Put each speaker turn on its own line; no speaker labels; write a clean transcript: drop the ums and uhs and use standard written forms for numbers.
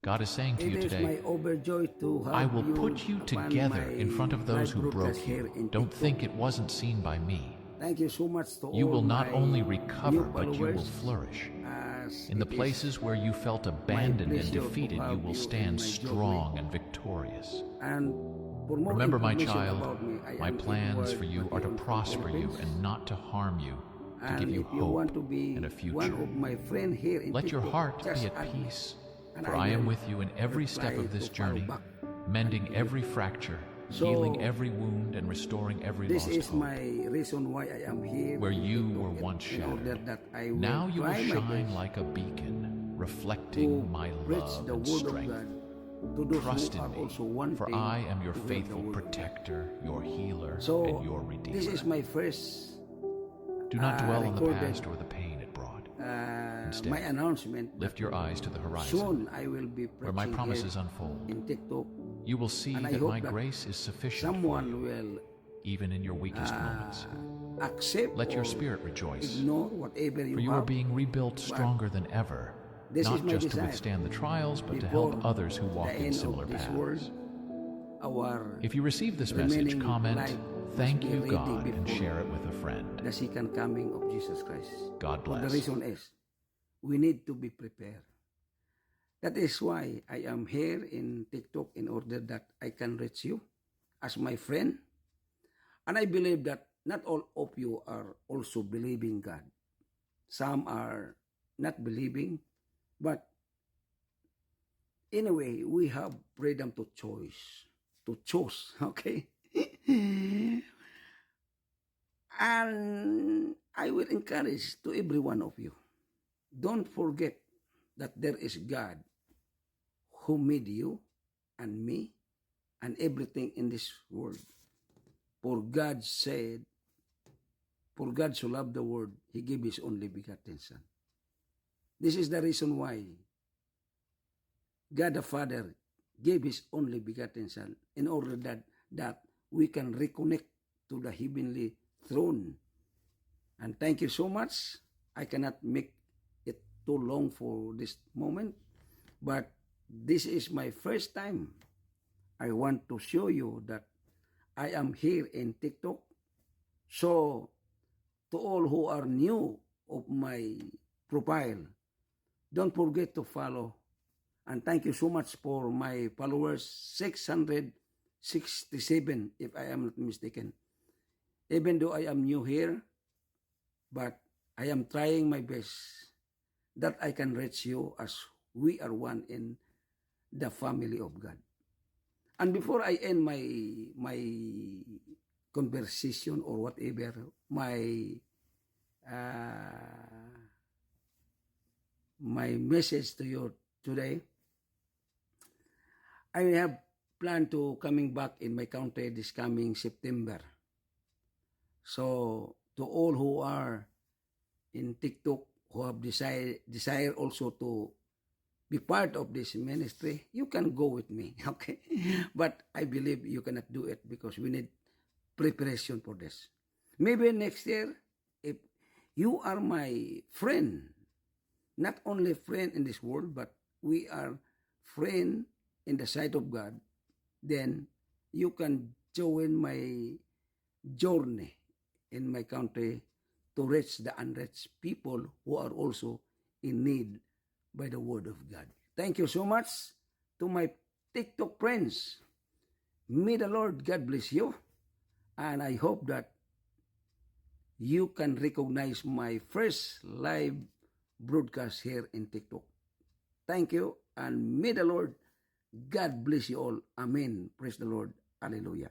God is saying to
It
you
is my
today,
overjoy to have
I will
you
put you
upon
together
my
in front of those
live
who broke
broadcast here
you.
in
Don't
TikTok.
think it wasn't seen by me.
Thank you so much to
You
all
will not
my
only
new
recover, but you will
followers,
flourish.
as
In the
it is
places where you felt
my
abandoned and
pleasure to
defeated, you
have
will
you in
stand
my
strong
journey.
and victorious.
And for more
Remember, my
information
child,
about me, I
my
am
plans
Edward
for you are to
Bation from
prosper you
Philippines.
and not to harm you, to give
And
you
if you
hope
want to be
and a
one
future.
of my friends here in
Let your
TikTok,
heart
just
be at
add me,
peace,
and
for
I
I am
will
with you in every step
reply
of this
to follow
journey,
back
mending
unto you.
every fracture,
So,
healing every wound, and restoring every
This
lost
is
hope.
my reason why I am here
Where
in
you
TikTok,
were once
in order
shattered,
that I will
now you will
try my
shine
best
like a beacon,
to
reflecting my
preach
love
the
and
word of
strength.
God to those
Trust
who
in
are
me,
also wanting
for I am your
to hear the
faithful
word of God.
protector, your healer,
So,
and your redeemer.
this is my first
Do not dwell on the
recorded,
past or the pain it brought.
my
Instead,
announcement.
lift your eyes to the horizon,
Soon I will be
where my
preaching
promises
here
unfold.
in TikTok,
You will see
and I
that
hope
my
that
grace is sufficient for
someone
you,
will
even in your weakest moments.
accept
Let your
or
spirit rejoice,
ignore whatever
for
you
you are
have.
being rebuilt stronger than ever,
This is
not
my
just to
desire.
withstand the trials, but to
Before
help others who walk
the
in
end
similar
of this world,
paths.
our
If you receive this message,
remaining
comment,
life
"Thank
must be
you,
ready
God," and
before
share it with a friend.
the second coming of Jesus Christ.
God
For the
bless.
reason is, we need to be prepared. That is why I am here in TikTok, in order that I can reach you as my friend. And I believe that not all of you are also believing God. Some are not believing, but anyway, we have freedom to choose, okay? And I will encourage to every one of you, don't forget that there is God who made you and me and everything in this world. For God said, for God so loved the world, He gave His only begotten Son. This is the reason why God the Father gave His only begotten Son, in order that we can reconnect to the heavenly throne. And thank you so much. I cannot make it too long for this moment, but this is my first time. I want to show you that I am here in TikTok. So, to all who are new of my profile, don't forget to follow. And thank you so much for my followers, 667, if I am not mistaken. Even though I am new here, but I am trying my best that I can reach you as we are one in the family of God. And before I end my conversation or whatever, my message to you today, I have planned to coming back in my country this coming September. So to all who are in TikTok, who have desire also to be part of this ministry, you can go with me, okay? But I believe you cannot do it because we need preparation for this. Maybe next year, if you are my friend, not only friend in this world, but we are friend in the sight of God, then you can join my journey in my country to reach the unreached people who are also in need by the word of God. Thank you so much to my TikTok friends. May the Lord God bless you. And I hope that you can recognize my first live broadcast here in TikTok. Thank you, and may the Lord God bless you all. Amen. Praise the Lord. Hallelujah.